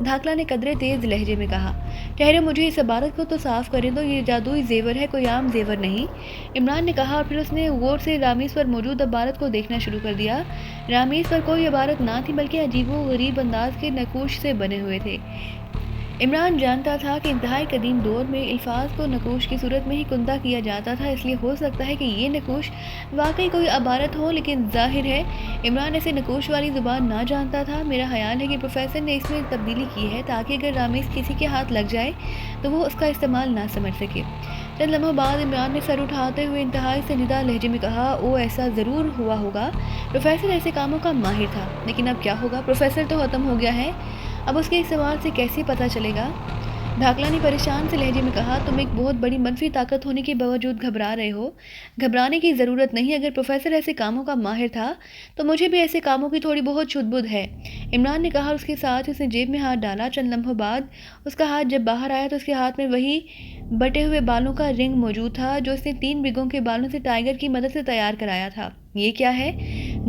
دھاکلا نے قدرے تیز لہجے میں کہا۔ ٹھہرے، مجھے اس عبارت کو تو صاف کریں دو، یہ جادوئی زیور ہے، کوئی عام زیور نہیں، عمران نے کہا، اور پھر اس نے غور سے رامیز پر موجود عبارت کو دیکھنا شروع کر دیا۔ رامیز پر کوئی عبارت نہ تھی بلکہ عجیب و غریب انداز کے نقوش سے بنے ہوئے تھے۔ عمران جانتا تھا کہ انتہائی قدیم دور میں الفاظ کو نقوش کی صورت میں ہی کندہ کیا جاتا تھا، اس لیے ہو سکتا ہے کہ یہ نقوش واقعی کوئی عبارت ہو، لیکن ظاہر ہے عمران ایسے نقوش والی زبان نہ جانتا تھا۔ میرا خیال ہے کہ پروفیسر نے اس میں تبدیلی کی ہے تاکہ اگر رامیز کسی کے ہاتھ لگ جائے تو وہ اس کا استعمال نہ سمجھ سکے۔ چند لمحوں بعد عمران نے سر اٹھاتے ہوئے انتہائی سنجیدہ لہجے میں کہا، او ایسا ضرور ہوا ہوگا، پروفیسر ایسے کاموں کا ماہر تھا، لیکن اب کیا ہوگا، پروفیسر تو ختم ہو گیا ہے، اب اس کے استعمال سے کیسے پتہ چلے گا؟ دھاکلا نے پریشان سے لہجے میں کہا، تم ایک بہت بڑی منفی طاقت ہونے کے باوجود گھبرا رہے ہو، گھبرانے کی ضرورت نہیں، اگر پروفیسر ایسے کاموں کا ماہر تھا تو مجھے بھی ایسے کاموں کی تھوڑی بہت شد بدھ ہے، عمران نے کہا، اور اس کے ساتھ اس نے جیب میں ہاتھ ڈالا۔ چند لمحوں بعد اس کا ہاتھ جب باہر آیا تو اس کے ہاتھ میں وہی بٹے ہوئے بالوں کا رنگ موجود تھا جو اس نے 3 بگوں کے بالوں سے ٹائیگر کی مدد سے تیار کرایا تھا۔ یہ کیا ہے؟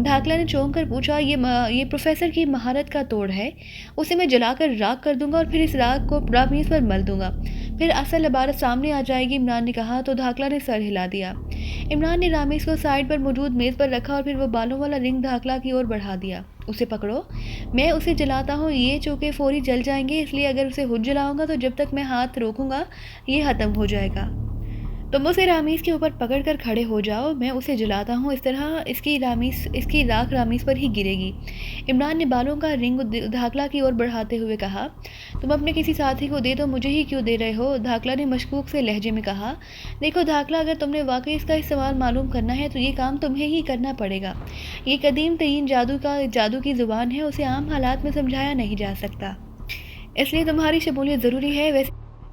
دھاکلا نے چونک کر پوچھا۔ یہ پروفیسر کی مہارت کا توڑ ہے، اسے میں جلا کر راکھ کر دوں گا اور پھر اس راکھ کو رامیز پر مل دوں گا، پھر اصل عبارت سامنے آ جائے گی، عمران نے کہا تو دھاکلا نے سر ہلا دیا۔ عمران نے رامیز کو سائڈ پر موجود میز پر رکھا اور پھر وہ بالوں والا رنگ دھاکلا کی اور بڑھا دیا۔ اسے پکڑو، میں اسے جلاتا ہوں، یہ چونکہ فوری جل جائیں گے، اس لیے اگر اسے خود جلاؤں گا تو جب تک میں ہاتھ روکوں گا یہ ختم ہو جائے گا۔ تم اسے رامیز کے اوپر پکڑ کر کھڑے ہو جاؤ، میں اسے جلاتا ہوں، اس طرح اس کی راکھ رامیز پر ہی گرے گی۔ عمران نے بالوں کا رنگ دھاکلا کی اور بڑھاتے ہوئے کہا، تم اپنے کسی ساتھی کو دے دو، مجھے ہی کیوں دے رہے ہو؟ دھاکلا نے مشکوک سے لہجے میں کہا، دیکھو دھاکلا، اگر تم نے واقعی اس کا استعمال معلوم کرنا ہے تو یہ کام تمہیں ہی کرنا پڑے گا، یہ قدیم ترین جادو کی زبان ہے، اسے عام حالات میں سمجھایا نہیں جا سکتا، اس لیے تمہاری شمولیت ضروری ہے۔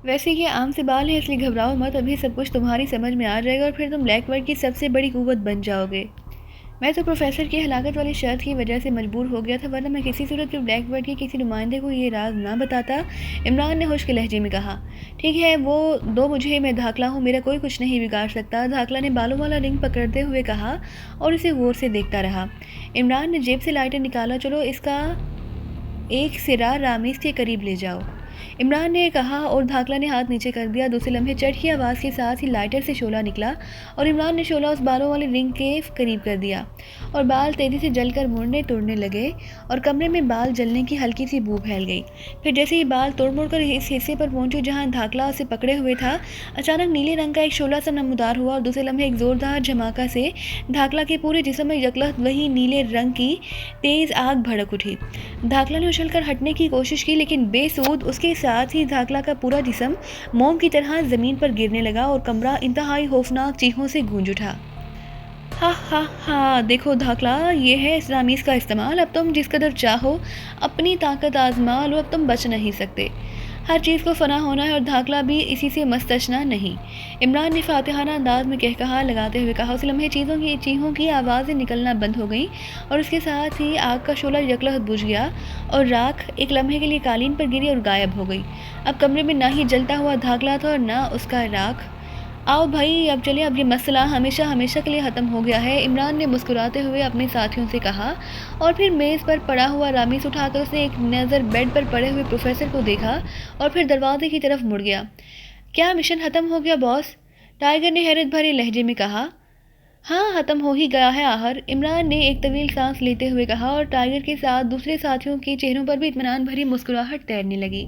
ویسے یہ عام سے بال ہے، اس لیے گھبراؤ مت، ابھی سب کچھ تمہاری سمجھ میں آ جائے گا اور پھر تم بلیک ورڈ کی سب سے بڑی قوت بن جاؤ گے۔ میں تو پروفیسر کی ہلاکت والی شرط کی وجہ سے مجبور ہو گیا تھا، ورنہ میں کسی صورت میں بلیک ورڈ کے کسی نمائندے کو یہ راز نہ بتاتا، عمران نے خشک لہجے میں کہا۔ ٹھیک ہے، وہ دو مجھے، میں دھاکلا ہوں، میرا کوئی کچھ نہیں بگاڑ سکتا، دھاکلا نے بالوں والا رنگ پکڑتے ہوئے کہا اور اسے غور سے دیکھتا رہا۔ عمران نے جیب سے لائٹر نکالا، چلو اس کا ایک سرا رامیز کے قریب لے جاؤ، عمران نے کہا اور دھاکلا نے ہاتھ نیچے کر دیا۔ دوسرے لمحے چٹ کی آواز کے ساتھ ہی لائٹر سے شعلہ نکلا اور عمران نے شعلہ اس بالوں والے رنگ کے قریب کر دیا اور بال تیزی سے جل کر مڑنے توڑنے لگے اور کمرے میں بال جلنے کی ہلکی سی بو پھیل گئی۔ پھر جیسے ہی بال توڑ مڑ کر اس حصے پر پہنچے جہاں دھاکلا اسے پکڑے ہوئے تھا، اچانک نیلے رنگ کا ایک شعلہ سا نمودار ہوا اور دوسرے لمحے ایک زوردار دھماکہ سے دھاکلا کے پورے جسم میں یکلخت وہی نیلے رنگ کی تیز آگ بھڑک اٹھی۔ دھاکلا نے اچھل کر ہٹنے کی کوشش کی لیکن بے سود، اس کے ساتھ ہی دھاکلا کا پورا جسم موم کی طرح زمین پر گرنے لگا اور کمرہ انتہائی خوفناک چیخوں سے گونج اٹھا۔ ہا ہا ہا، دیکھو دھاکلا، یہ ہے اس رامیز کا استعمال، اب تم جس قدر چاہو اپنی طاقت آزما لو، اب تم بچ نہیں سکتے، ہر چیز کو فنا ہونا ہے اور دھاکلا بھی اسی سے مستثنیٰ نہیں، عمران نے فاتحانہ انداز میں کہا لگاتے ہوئے کہا۔ اس لمحے چیخوں کی آوازیں نکلنا بند ہو گئیں اور اس کے ساتھ ہی آگ کا شعلہ یکلخت بجھ گیا اور راکھ ایک لمحے کے لیے قالین پر گری اور غائب ہو گئی۔ اب کمرے میں نہ ہی جلتا ہوا دھاکلا تھا اور نہ اس کا راکھ۔ آؤ بھائی اب چلیں، اب یہ مسئلہ ہمیشہ کے لیے ختم ہو گیا ہے، عمران نے مسکراتے ہوئے اپنے ساتھیوں سے کہا اور پھر میز پر پڑا ہوا رامیز اٹھا کر اس نے ایک نظر بیڈ پر پڑے ہوئے پروفیسر کو دیکھا اور پھر دروازے کی طرف مڑ گیا۔ کیا مشن ختم ہو گیا باس؟ ٹائیگر نے حیرت بھرے لہجے میں کہا۔ ہاں ختم ہو ہی گیا ہے آخر، عمران نے ایک طویل سانس لیتے ہوئے کہا اور ٹائیگر کے ساتھ دوسرے ساتھیوں کے چہروں پر بھی اطمینان بھری مسکراہٹ تیرنے لگی۔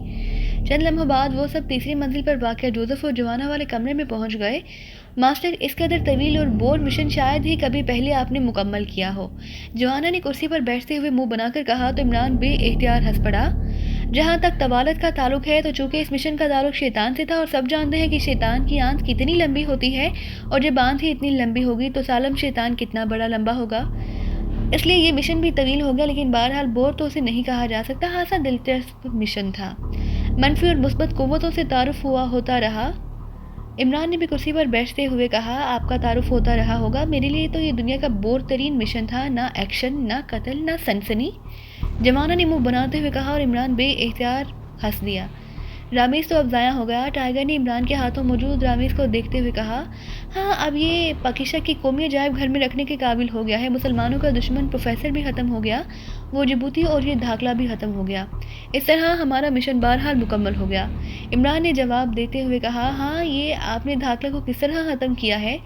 چند لمحوں بعد وہ سب تیسری منزل پر واقع جوزف اور جوانا والے کمرے میں پہنچ گئے۔ ماسٹر، اس قدر طویل اور بور مشن شاید ہی کبھی پہلے آپ نے مکمل کیا ہو، جوانا نے کرسی پر بیٹھتے ہوئے منہ بنا کر کہا تو عمران بے اختیار ہنس پڑا۔ جہاں تک طوالت کا تعلق ہے تو چونکہ اس مشن کا تعلق شیطان سے تھا اور سب جانتے ہیں کہ شیطان کی آنت کتنی لمبی ہوتی ہے اور جب آنت ہی اتنی لمبی ہوگی تو سالم شیطان کتنا بڑا لمبا ہوگا، اس لیے یہ مشن بھی طویل ہو گیا، لیکن بہرحال بور تو اسے نہیں کہا جا سکتا، خاصا دلچسپ مشن تھا، منفی اور مثبت قوتوں سے تعارف ہوتا رہا۔ عمران نے بھی کرسی پر بیٹھتے ہوئے کہا، آپ کا تعارف ہوتا رہا ہوگا، میرے لیے تو یہ دنیا کا بور ترین مشن تھا، نہ ایکشن، نہ قتل، نہ سنسنی، جوانا نے منہ بناتے ہوئے کہا اور عمران بے اختیار ہنس دیا۔ رامیز تو اب ضائع ہو گیا، ٹائیگر نے عمران کے ہاتھوں موجود رامیز کو دیکھتے ہوئے کہا۔ ہاں اب یہ پاکیزہ کی قومی عجائب گھر میں رکھنے کے قابل ہو گیا ہے، مسلمانوں کا دشمن پروفیسر بھی ختم ہو گیا وہ جبوتی اور یہ دھاکلہ بھی ختم ہو گیا۔ اس طرح ہمارا مشن بہرحال مکمل ہو گیا۔ عمران نے جواب دیتے ہوئے کہا، ہاں، یہ آپ نے دھاکلہ کو کس طرح ختم کیا ہے؟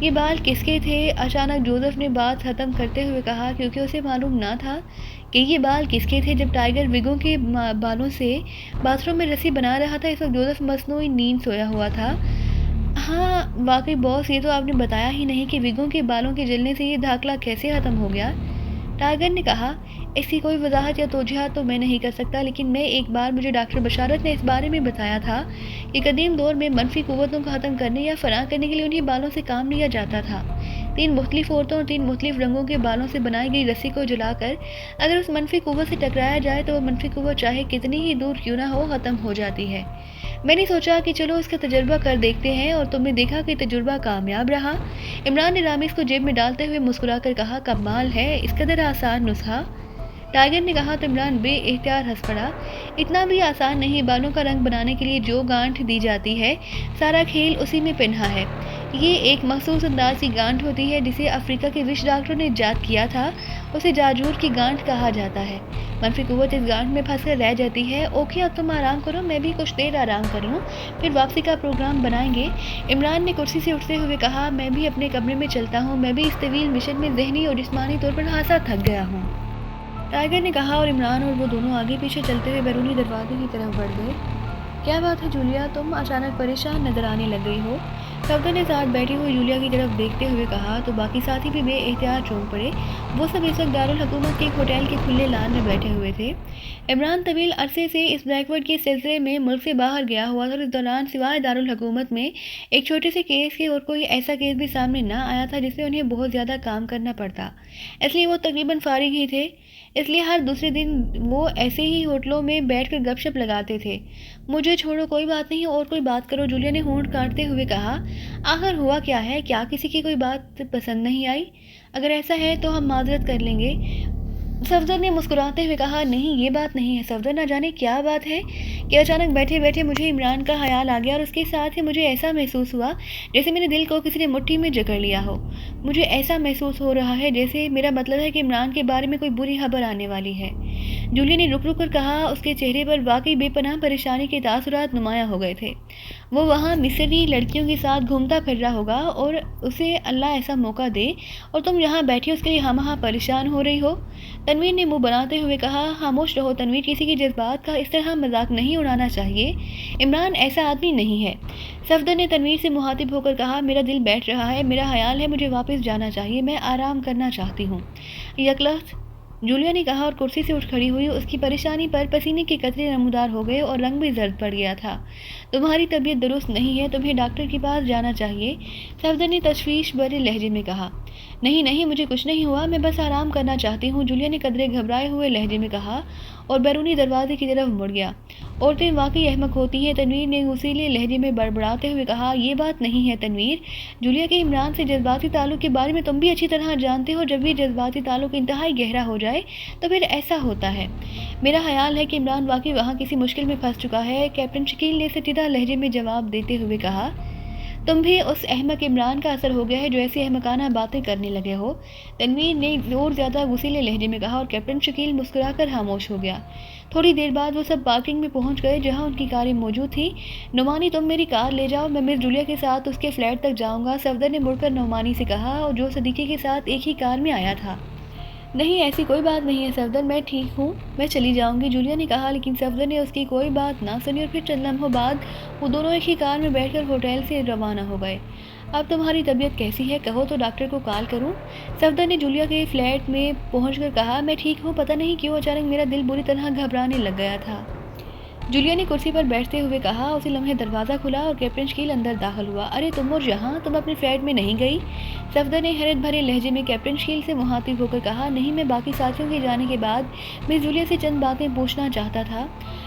یہ بال کس کے تھے؟ اچانک جوزف نے بات ختم کرتے ہوئے کہا، کیونکہ اسے معلوم نہ تھا کہ یہ بال کس کے تھے۔ جب ٹائیگر وگوں کے بالوں سے باتھ روم میں رسی بنا رہا تھا، اس وقت جوزف مصنوعی نیند سویا ہوا تھا۔ ہاں واقعی باس، یہ تو آپ نے بتایا ہی نہیں کہ وگوں کے بالوں کے جلنے سے یہ دھاکلہ کیسے ختم ہو گیا؟ ٹائیگر نے کہا، اس کی کوئی وضاحت یا توضیحات تو میں نہیں کر سکتا، لیکن میں ایک بار مجھے ڈاکٹر بشارت نے اس بارے میں بتایا تھا کہ قدیم دور میں منفی قوتوں کو ختم کرنے یا فنا کرنے کے لیے انہیں بالوں سے کام لیا جاتا تھا۔ 3 مختلف عورتوں اور 3 مختلف رنگوں کے بالوں سے بنائی گئی رسی کو جلا کر اگر اس منفی قوت سے ٹکرایا جائے تو وہ منفی قوت چاہے کتنی ہی دور کیوں نہ ہو ختم ہو جاتی ہے۔ میں نے سوچا کہ چلو اس کا تجربہ کر دیکھتے ہیں، اور تم نے دیکھا کہ تجربہ کامیاب رہا۔ عمران نے رامیز کو جیب میں ڈالتے ہوئے مسکرا کر کہا، کمال ہے، اس قدر آسان نسخہ؟ ٹائیگر نے کہا تو عمران بے اختیار ہنس پڑا۔ اتنا بھی آسان نہیں، بالوں کا رنگ بنانے کے لیے جو گانٹھ دی جاتی ہے سارا کھیل اسی میں پنہا ہے۔ یہ ایک مخصوص انداز کی گانٹھ ہوتی ہے جسے افریقہ کے وش ڈاکٹروں نے ایجاد کیا تھا، اسے جاجور کی گانٹھ کہا جاتا ہے۔ منفی قوت اس گانٹھ میں پھنس کر رہ جاتی ہے۔ اوکے، اب تم آرام کرو، میں بھی کچھ دیر آرام کر لوں، پھر واپسی کا پروگرام بنائیں گے۔ عمران نے کرسی سے اٹھتے ہوئے کہا، میں بھی اپنے کمرے میں چلتا ہوں، میں بھی اس طویل مشن میں ذہنی اور جسمانی طور پر خاصا تھک گیا ہوں۔ ٹائیگر نے کہا، اور عمران اور وہ دونوں آگے پیچھے چلتے ہوئے بیرونی دروازے کی طرف بڑھ گئے۔ کیا بات ہے جولیا، تم اچانک پریشان نظر آنے لگ گئی ہو؟ صفدر نے ساتھ بیٹھی ہوئی جولیا کی طرف دیکھتے ہوئے کہا تو باقی ساتھی بھی بے اختیار چونک پڑے۔ وہ سب اس وقت دارالحکومت کے ایک ہوٹل کے کھلے لان میں بیٹھے ہوئے تھے۔ عمران طویل عرصے سے اس بیک ورڈ کے سلسلے میں ملک سے باہر گیا ہوا تھا، اور اس دوران سوائے دارالحکومت میں ایک چھوٹے سے کیس کے اور کوئی ایسا کیس بھی سامنے نہ آیا تھا جس میں انہیں بہت زیادہ کام کرنا پڑتا، اس لیے وہ تقریباً فارغ ہی تھے۔ اس لیے ہر دوسرے دن وہ ایسے ہی ہوٹلوں میں بیٹھ کر گپ شپ لگاتے تھے۔ مجھے چھوڑو، کوئی بات نہیں، اور کوئی بات کرو، جولیا نے ہونٹ کاٹتے ہوئے کہا۔ آخر ہوا کیا ہے؟ کیا کسی کی کوئی بات پسند نہیں آئی؟ اگر ایسا ہے تو ہم معذرت کر لیں گے۔ صفدر نے مسکراتے ہوئے کہا، نہیں، یہ بات نہیں ہے صفدر، نہ جانے کیا بات ہے کہ اچانک بیٹھے بیٹھے مجھے عمران کا خیال آ گیا، اور اس کے ساتھ ہی مجھے ایسا محسوس ہوا جیسے میرے دل کو کسی نے مٹھی میں جکڑ لیا ہو۔ مجھے ایسا محسوس ہو رہا ہے جیسے میرا مطلب ہے کہ عمران کے بارے میں کوئی بری خبر آنے والی ہے۔ جولیا نے رک رک کر کہا، اس کے چہرے پر واقعی بے پناہ پریشانی کے تاثرات نمایاں ہو گئے تھے۔ وہ وہاں مصری لڑکیوں کے ساتھ گھومتا پھر رہا ہوگا، اور اسے اللہ ایسا موقع دے اور تم یہاں بیٹھی اس کے لیے ہاں پریشان ہو رہی ہو۔ تنویر نے منہ بناتے ہوئے کہا، خاموش رہو تنویر، کسی کے جذبات کا اس طرح مذاق نہیں اڑانا چاہیے، عمران ایسا آدمی نہیں ہے۔ صفدر نے تنویر سے مخاطب ہو کر کہا، میرا دل بیٹھ رہا ہے، میرا خیال ہے مجھے واپس جانا چاہیے، میں آرام کرنا چاہتی ہوں۔ یکلخت جولیا نے کہا، اور کرسی سے اٹھ کھڑی ہوئی۔ اس کی پریشانی پر پسینے کے قطرے نمودار ہو گئے اور رنگ بھی زرد پڑ گیا تھا۔ تمہاری طبیعت درست نہیں ہے، تمہیں ڈاکٹر کے پاس جانا چاہیے، صفدر نے تشویش بھرے لہجے میں کہا۔ نہیں، مجھے کچھ نہیں ہوا، میں بس آرام کرنا چاہتی ہوں، جولیا نے قدرے گھبرائے ہوئے لہجے میں کہا، اور بیرونی دروازے کی طرف مڑ گیا۔ عورتیں واقعی احمق ہوتی ہیں، تنویر نے غصیلے لہجے میں بڑبڑاتے ہوئے کہا۔ یہ بات نہیں ہے تنویر، جولیا کے عمران سے جذباتی تعلق کے بارے میں تم بھی اچھی طرح جانتے ہو، جب یہ جذباتی تعلق انتہائی گہرا ہو جائے تو پھر ایسا ہوتا ہے۔ میرا خیال ہے کہ عمران واقعی وہاں کسی مشکل میں پھنس چکا ہے، کیپٹن شکیل نے سچیدہ لہجے میں جواب دیتے ہوئے کہا۔ تم بھی اس احمق عمران کا اثر ہو گیا ہے جو ایسی احمقانہ باتیں کرنے لگے ہو، تنویر نے اور زیادہ غصیلے لہجے میں کہا، اور کیپٹن شکیل مسکرا کر خاموش ہو گیا۔ تھوڑی دیر بعد وہ سب پارکنگ میں پہنچ گئے جہاں ان کی کاریں موجود تھیں۔ نعمانی، تم میری کار لے جاؤ، میں مس جولیا کے ساتھ اس کے فلیٹ تک جاؤں گا، صفدر نے مڑ کر نعمانی سے کہا، اور جو صدیقی کے ساتھ ایک ہی کار میں آیا تھا۔ نہیں، ایسی کوئی بات نہیں ہے صفدر، میں ٹھیک ہوں، میں چلی جاؤں گی، جولیا نے کہا، لیکن صفدر نے اس کی کوئی بات نہ سنی، اور پھر چند لمحوں بعد وہ دونوں ایک ہی کار میں بیٹھ کر ہوٹل سے روانہ ہو گئے۔ اب تمہاری طبیعت کیسی ہے؟ کہو تو ڈاکٹر کو کال کروں؟ صفدر نے جولیا کے فلیٹ میں پہنچ کر کہا۔ میں ٹھیک ہوں، پتہ نہیں کیوں اچانک میرا دل بری طرح گھبرانے لگ گیا تھا، جولیا نے کرسی پر بیٹھتے ہوئے کہا۔ اسی لمحے دروازہ کھلا اور کیپٹن شکیل اندر داخل ہوا۔ ارے تم اور یہاں، تم اپنے فلیٹ میں نہیں گئی؟ صفدر نے حیرت بھرے لہجے میں کیپٹن شکیل سے مخاطب ہو کر کہا۔ نہیں، میں باقی ساتھیوں کے جانے کے بعد مس جولیا سے چند باتیں پوچھنا چاہتا تھا،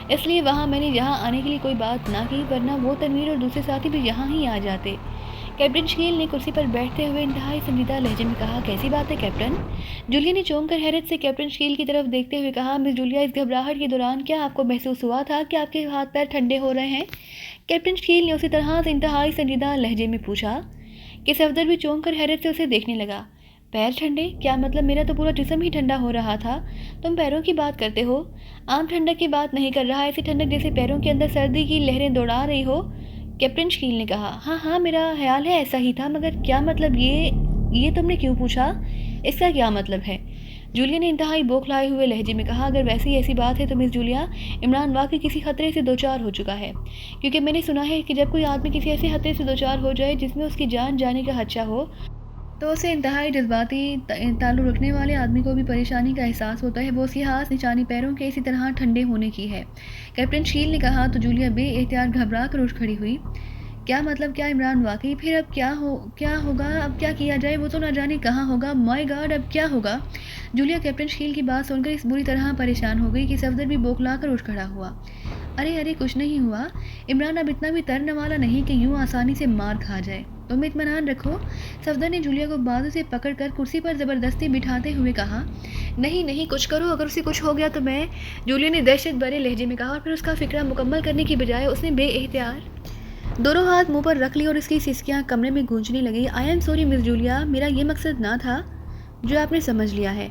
اس لیے وہاں میں نے یہاں آنے کے لیے کوئی بات نہ کی، ورنہ وہ تنویر اور دوسرے ساتھی بھی یہاں ہی آ جاتے۔ کیپٹن شکیل نے کرسی پر بیٹھتے ہوئے انتہائی سنجیدہ لہجے میں کہا۔ کیسی بات ہے کیپٹن؟ جولیا نے چونک کر حیرت سے کیپٹن شکیل کی طرف دیکھتے ہوئے کہا۔ مس جولیا، اس گھبراہٹ کے دوران کیا آپ کو محسوس ہوا تھا کہ آپ کے ہاتھ پیر ٹھنڈے ہو رہے ہیں؟ کیپٹن شکیل نے اسی طرح سے انتہائی سنجیدہ لہجے میں پوچھا کہ صفدر بھی چونک کر حیرت سے اسے دیکھنے لگا۔ پیر ٹھنڈے؟ کیا مطلب؟ میرا تو پورا جسم ہی ٹھنڈا ہو رہا تھا۔ تم پیروں کی بات کرتے ہو؟ عام ٹھنڈک کی بات نہیں کر رہا، ایسی ٹھنڈک جیسے پیروں کے اندر سردی کی لہریں دوڑا رہی ہو، کیپٹن شکیل نے کہا۔ ہاں ہاں، میرا خیال ہے ایسا ہی تھا، مگر کیا مطلب؟ یہ تم نے کیوں پوچھا؟ اس کا کیا مطلب ہے؟ جولیا نے انتہائی بوکھلائے ہوئے لہجے میں کہا۔ اگر ویسی ایسی بات ہے تو مس جولیا، عمران واقعی کسی خطرے سے دوچار ہو چکا ہے، کیونکہ میں نے سنا ہے کہ جب کوئی آدمی کسی ایسے خطرے سے دوچار ہو جائے جس میں اس کی جان جانے کا خدشہ ہو تو اسے انتہائی جذباتی تعلق رکھنے والے آدمی کو بھی پریشانی کا احساس ہوتا ہے۔ وہ اس کی خاص نشانی پیروں کے اسی طرح ٹھنڈے ہونے کی ہے، کیپٹن شکیل نے کہا۔ تو جولیا بے اختیار گھبرا کر اٹھ کھڑی ہوئی۔ کیا مطلب؟ کیا عمران واقعی؟ پھر اب کیا ہوگا؟ اب کیا کیا جائے؟ وہ تو نہ جانے کہاں ہوگا۔ مائی گاڈ، اب کیا ہوگا؟ جولیا کیپٹن شکیل کی بات سن کر اس بری طرح پریشان ہو گئی کہ صفدر بھی بوکھلا کر اٹھ کھڑا ہوا۔ ارے کچھ نہیں ہوا، عمران اب اتنا بھی ترنے والا نہیں کہ یوں آسانی سے مار کھا جائے، تم اطمینان رکھو۔ صفدر نے جولیا کو بازو سے پکڑ کر کرسی پر زبردستی بٹھاتے ہوئے کہا۔ نہیں کچھ کرو، اگر اسے کچھ ہو گیا تو میں، جولیا نے دہشت بھرے لہجے میں کہا، اور پھر اس کا فکرہ مکمل کرنے کی بجائے اس نے بے اختیار دونوں ہاتھ منہ پر رکھ لی اور اس کی سسکیاں کمرے میں گونجنے لگی۔ I am sorry miss Julia, میرا یہ مقصد نہ تھا جو آپ نے سمجھ لیا ہے۔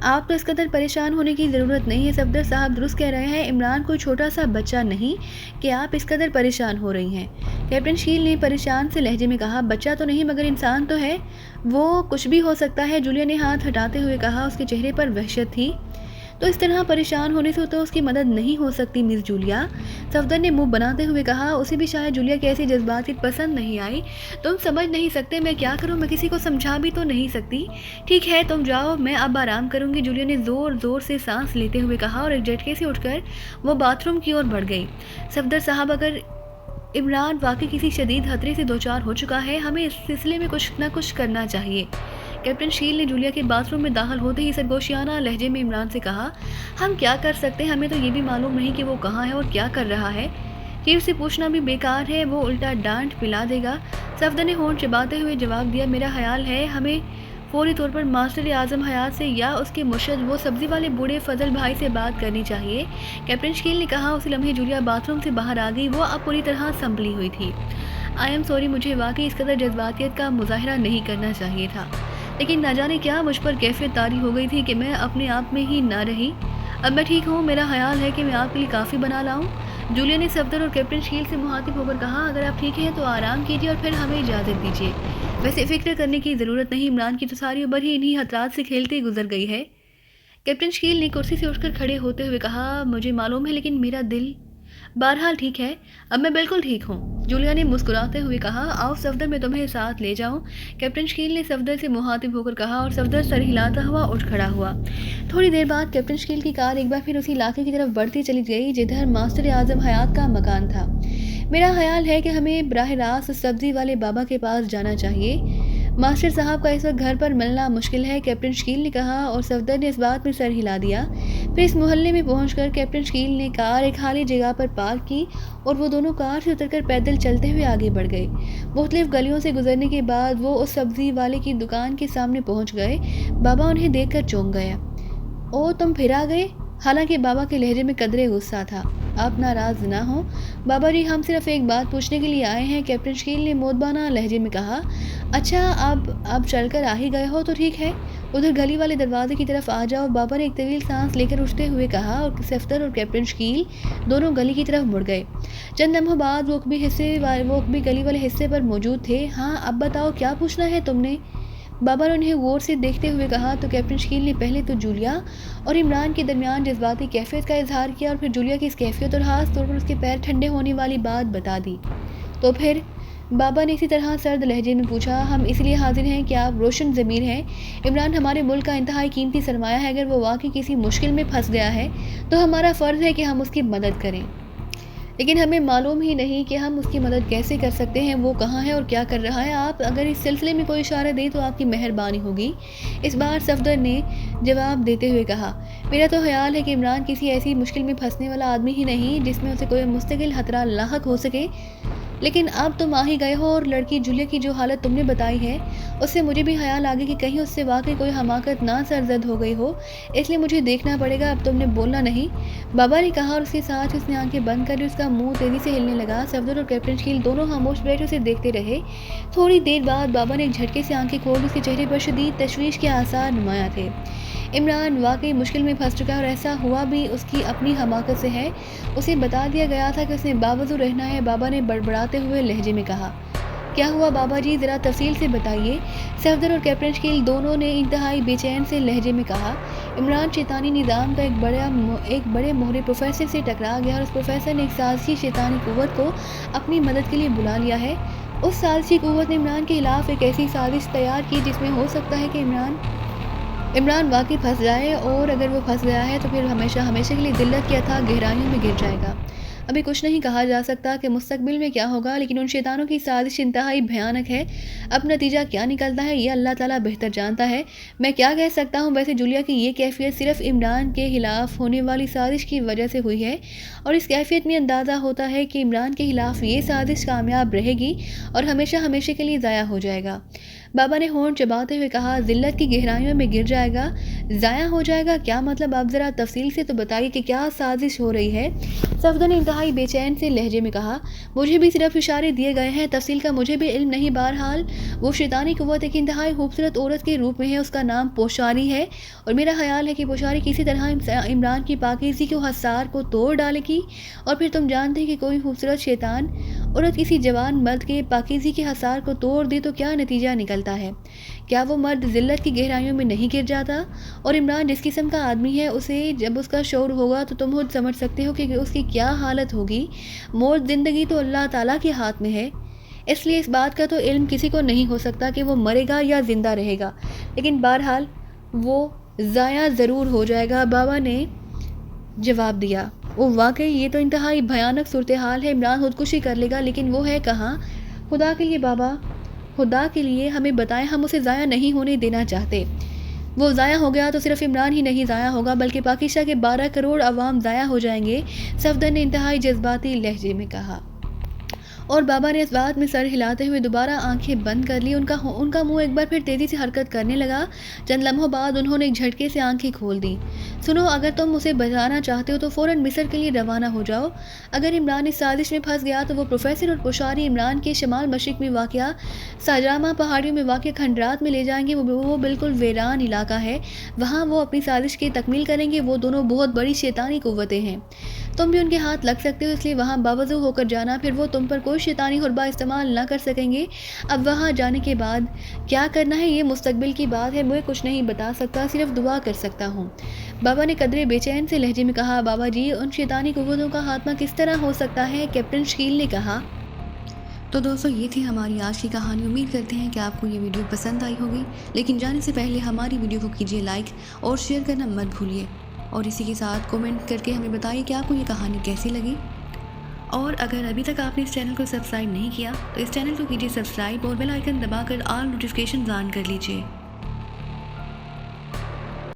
آپ تو اس قدر پریشان ہونے کی ضرورت نہیں ہے، صفدر صاحب درست کہہ رہے ہیں، عمران کوئی چھوٹا سا بچہ نہیں کہ آپ اس قدر پریشان ہو رہی ہیں۔ کیپٹن شکیل نے پریشان سے لہجے میں کہا۔ بچہ تو نہیں مگر انسان تو ہے، وہ کچھ بھی ہو سکتا ہے، جولیا نے ہاتھ ہٹاتے ہوئے کہا۔ اس کے چہرے پر وحشت تھی۔ تو اس طرح پریشان ہونے سے تو اس کی مدد نہیں ہو سکتی مس جولیا، صفدر نے منہ بناتے ہوئے کہا۔ اسے بھی شاید جولیا کی ایسی جذباتیت پسند نہیں آئی۔ تم سمجھ نہیں سکتے میں کیا کروں، میں کسی کو سمجھا بھی تو نہیں سکتی۔ ٹھیک ہے تم جاؤ، میں اب آرام کروں گی، جولیا نے زور سے سانس لیتے ہوئے کہا، اور ایک جھٹکے سے اٹھ کر وہ باتھ روم کی اور بڑھ گئی۔ صفدر صاحب، اگر عمران واقعی کسی شدید خطرے سے دوچار ہو چکا ہے، ہمیں اس سلسلے میں کچھ نہ کچھ کرنا چاہیے۔ کیپٹن شکیل نے جولیا کے باتھ روم میں داخل ہوتے ہی سرگوشیانہ لہجے میں عمران سے کہا۔ ہم کیا کر سکتے ہیں؟ ہمیں تو یہ بھی معلوم نہیں کہ وہ کہاں ہے اور کیا کر رہا ہے، چیف سے پوچھنا بھی بیکار ہے، وہ الٹا ڈانٹ پلا دے گا۔ صفدر نے ہونٹ چباتے ہوئے جواب دیا۔ میرا خیال ہے ہمیں فوری طور پر ماسٹر اعظم حیات سے یا اس کے مرشد وہ سبزی والے بوڑھے فضل بھائی سے بات کرنی چاہیے، کیپٹن شکیل نے کہا۔ اسی لمحے جولیا باتھ روم سے باہر آ گئی، وہ اب پوری طرح سنبھلی ہوئی تھی۔ آئی ایم سوری، مجھے واقعی اس قدر جذباتیت کا مظاہرہ نہیں کرنا چاہیے تھا، لیکن نہ جانے کیا مجھ پر کیفیت طاری ہو گئی تھی کہ میں اپنے آپ میں ہی نہ رہی۔ اب میں ٹھیک ہوں، میرا خیال ہے کہ میں آپ کے لیے کافی بنا لاؤں، جولیا نے صفدر اور کیپٹن شکیل سے مخاطب ہو کر کہا۔ اگر آپ ٹھیک ہیں تو آرام کیجیے اور پھر ہمیں اجازت دیجیے، ویسے فکر کرنے کی ضرورت نہیں، عمران کی تو ساری عمر ہی انہی خطرات سے کھیلتے گزر گئی ہے۔ کیپٹن شکیل نے کرسی سے اٹھ کر کھڑے ہوتے ہوئے کہا۔ مجھے معلوم ہے، لیکن میرا دل بہرحال ٹھیک ہے، اب میں بالکل ٹھیک ہوں، جولیا نے مسکراتے ہوئے کہا۔ آؤ صفدر، میں تمہیں ساتھ لے جاؤں، کیپٹن شکیل نے صفدر سے مخاطب ہو کر کہا، اور صفدر سر ہلاتا ہوا اٹھ کھڑا ہوا۔ تھوڑی دیر بعد کیپٹن شکیل کی کار ایک بار پھر اسی علاقے کی طرف بڑھتی چلی گئی جدھر ماسٹر اعظم حیات کا مکان تھا۔ میرا خیال ہے کہ ہمیں براہ راست اس سبزی والے بابا کے پاس جانا چاہیے، ماسٹر صاحب کا اس وقت گھر پر ملنا مشکل ہے، کیپٹن شکیل نے کہا، اور صفدر نے اس بات میں سر ہلا دیا۔ پھر اس محلے میں پہنچ کر کیپٹن شکیل نے کار ایک خالی جگہ پر پارک کی اور وہ دونوں کار سے اتر کر پیدل چلتے ہوئے آگے بڑھ گئے۔ مختلف گلیوں سے گزرنے کے بعد وہ اس سبزی والے کی دکان کے سامنے پہنچ گئے۔ بابا انہیں دیکھ کر چونک گیا۔ او، تم پھر آ گئے؟ حالانکہ بابا کے لہجے میں قدرے غصہ تھا۔ آپ ناراض نہ ہوں بابا جی، ہم صرف ایک بات پوچھنے کے لیے آئے ہیں، کیپٹن شکیل نے مودبانہ لہجے میں کہا۔ اچھا، اب چل کر آ ہی گئے ہو تو ٹھیک ہے، ادھر گلی والے دروازے کی طرف آ جاؤ، بابا نے ایک طویل سانس لے کر اٹھتے ہوئے کہا، اور صفدر اور کیپٹن شکیل دونوں گلی کی طرف مڑ گئے۔ چند لمحوں بعد وہ بھی گلی والے حصے پر موجود تھے۔ ہاں، اب بتاؤ کیا پوچھنا ہے تم نے؟ بابا نے انہیں غور سے دیکھتے ہوئے کہا۔ تو کیپٹن شکیل نے پہلے تو جولیا اور عمران کے درمیان جذباتی کیفیت کا اظہار کیا، اور پھر جولیا کی اس کیفیت اور خاص طور پر اس کے پیر ٹھنڈے ہونے والی بات بتا دی۔ تو پھر بابا نے اسی طرح سرد لہجے میں پوچھا۔ ہم اس لیے حاضر ہیں کہ آپ روشن ضمیر ہیں، عمران ہمارے ملک کا انتہائی قیمتی سرمایہ ہے، اگر وہ واقعی کسی مشکل میں پھنس گیا ہے تو ہمارا فرض ہے کہ ہم اس کی مدد کریں، لیکن ہمیں معلوم ہی نہیں کہ ہم اس کی مدد کیسے کر سکتے ہیں، وہ کہاں ہے اور کیا کر رہا ہے، آپ اگر اس سلسلے میں کوئی اشارہ دیں تو آپ کی مہربانی ہوگی، اس بار صفدر نے جواب دیتے ہوئے کہا۔ میرا تو خیال ہے کہ عمران کسی ایسی مشکل میں پھنسنے والا آدمی ہی نہیں جس میں اسے کوئی مستقل خطرہ لاحق ہو سکے، لیکن اب تم آ ہی گئے ہو اور لڑکی جولیا کی جو حالت تم نے بتائی ہے اس سے مجھے بھی خیال آگے کہ کہیں اس سے واقعی کوئی حماقت نہ سرزد ہو گئی ہو، اس لیے مجھے دیکھنا پڑے گا، اب تم نے بولنا نہیں، بابا نے کہا اور اس کے ساتھ اس نے آنکھیں بند کر لی۔ اس کا منہ تیزی سے ہلنے لگا۔ صفدر اور کیپٹن شکیل دونوں خاموش بیٹھے اسے دیکھتے رہے۔ تھوڑی دیر بعد بابا نے ایک جھٹکے سے آنکھیں کھول لی، اس کے چہرے پر شدید تشویش کے آثار نمایاں تھے۔ عمران واقعی مشکل میں پھنس چکا ہے اور ایسا ہوا بھی اس کی اپنی حماقت سے ہے، اسے بتا دیا گیا تھا کہ اس نے باوضو رہنا ہے، بابا نے بڑبڑاتے ہوئے لہجے میں کہا۔ کیا ہوا بابا جی، ذرا تفصیل سے بتائیے، صفدر اور کیپٹن شکیل دونوں نے انتہائی بے چین سے لہجے میں کہا۔ عمران شیطانی نظام کا ایک بڑے مہرے پروفیسر سے ٹکرا گیا اور اس پروفیسر نے ایک سازشی شیطانی قوت کو اپنی مدد کے لیے بلا لیا ہے۔ اس سازشی قوت نے عمران کے خلاف ایک ایسی سازش تیار کی جس میں ہو سکتا ہے کہ عمران واقعی پھنس جائے، اور اگر وہ پھنس گیا ہے تو پھر ہمیشہ کے لیے ذلت کی اتھاہ گہرائیوں میں گر جائے گا۔ ابھی کچھ نہیں کہا جا سکتا کہ مستقبل میں کیا ہوگا، لیکن ان شیطانوں کی سازش انتہائی بھیانک ہے۔ اب نتیجہ کیا نکلتا ہے یہ اللہ تعالیٰ بہتر جانتا ہے۔ میں کیا کہہ سکتا ہوں، ویسے جولیا کی یہ کیفیت صرف عمران کے خلاف ہونے والی سازش کی وجہ سے ہوئی ہے، اور اس کیفیت میں اندازہ ہوتا ہے کہ عمران کے خلاف یہ سازش کامیاب رہے گی اور ہمیشہ کے لیے ضائع ہو جائے گا۔ بابا نے ہونٹ چباتے ہوئے کہا، ذلت کی گہرائیوں میں گر جائے گا، ضائع ہو جائے گا، کیا مطلب؟ آپ ذرا تفصیل سے تو بتائیے کہ کیا سازش ہو رہی ہے۔ صفدر نے انتہائی بے چین سے لہجے میں کہا، مجھے بھی صرف اشارے دیے گئے ہیں، تفصیل کا مجھے بھی علم نہیں، بہرحال وہ شیطانی قوت ایک انتہائی خوبصورت عورت کے روپ میں ہے، اس کا نام پوشاری ہے، اور میرا خیال ہے کہ پوشاری کسی طرح عمران کی پاکیزگی کو حصار کو توڑ ڈالے گی، اور پھر تم جانتے ہیں کہ کوئی خوبصورت شیطان عورت کسی جوان مرد کے پاکیزگی کے حصار کو توڑ دے تو کیا نتیجہ نکلتا ہے؟ کیا وہ مرد ذلت کی گہرائیوں میں نہیں گر جاتا؟ اور عمران جس قسم کا آدمی ہے، اسے جب اس کا شعور ہوگا تو تم خود سمجھ سکتے ہو کہ اس کی کیا حالت ہوگی۔ موت زندگی تو اللہ تعالیٰ کے ہاتھ میں ہے، اس لیے اس بات کا تو علم کسی کو نہیں ہو سکتا کہ وہ مرے گا یا زندہ رہے گا، لیکن بہرحال وہ ضائع ضرور ہو جائے گا، بابا نے جواب دیا۔ وہ واقعی یہ تو انتہائی بھیانک صورتحال ہے، عمران خودکشی کر لے گا، لیکن وہ ہے کہاں؟ خدا کے لیے بابا، خدا کے لیے ہمیں بتائیں، ہم اسے ضائع نہیں ہونے دینا چاہتے۔ وہ ضائع ہو گیا تو صرف عمران ہی نہیں ضائع ہوگا، بلکہ پاکستان کے 12 کروڑ عوام ضائع ہو جائیں گے، صفدر نے انتہائی جذباتی لہجے میں کہا۔ اور بابا نے اس بات میں سر ہلاتے ہوئے دوبارہ آنکھیں بند کر لی۔ ان کا منہ ایک بار پھر تیزی سے حرکت کرنے لگا۔ چند لمحوں بعد انہوں نے ایک جھٹکے سے آنکھیں کھول دیں۔ سنو، اگر تم اسے بچانا چاہتے ہو تو فوراً مصر کے لیے روانہ ہو جاؤ۔ اگر عمران اس سازش میں پھنس گیا تو وہ پروفیسر اور پوشاری عمران کے شمال مشرق میں واقع ساجامہ پہاڑیوں میں واقع کھنڈرات میں لے جائیں گے۔ وہ بالکل ویران علاقہ ہے، وہاں وہ اپنی سازش کی تکمیل کریں گے۔ وہ دونوں بہت بڑی شیطانی قوتیں ہیں، تم بھی ان کے ہاتھ لگ سکتے ہو، اس لیے وہاں باوضو ہو کر جانا، پھر وہ تم پر کوئی شیطانی حربہ استعمال نہ کر سکیں گے۔ اب وہاں جانے کے بعد کیا کرنا ہے یہ مستقبل کی بات ہے، میں کچھ نہیں بتا سکتا، صرف دعا کر سکتا ہوں، بابا نے قدرے بے چین سے لہجے میں کہا۔ بابا جی، ان شیطانی قوتوں کا خاتمہ کس طرح ہو سکتا ہے؟ کیپٹن شکیل نے کہا۔ تو دوستو، یہ تھی ہماری آج کی کہانی۔ امید کرتے ہیں کہ آپ کو یہ ویڈیو پسند آئی ہوگی، لیکن جانے سے پہلے ہماری ویڈیو کو کیجیے لائک اور شیئر کرنا مت بھولیے، اور اسی کے ساتھ کومنٹ کر کے ہمیں بتائیے کہ آپ کو یہ کہانی کیسی لگی۔ اور اگر ابھی تک آپ نے اس چینل کو سبسکرائب نہیں کیا تو اس چینل کو کیجیے سبسکرائب اور بیل آئیکن دبا کر آل نوٹیفیکیشن آن کر لیجیے۔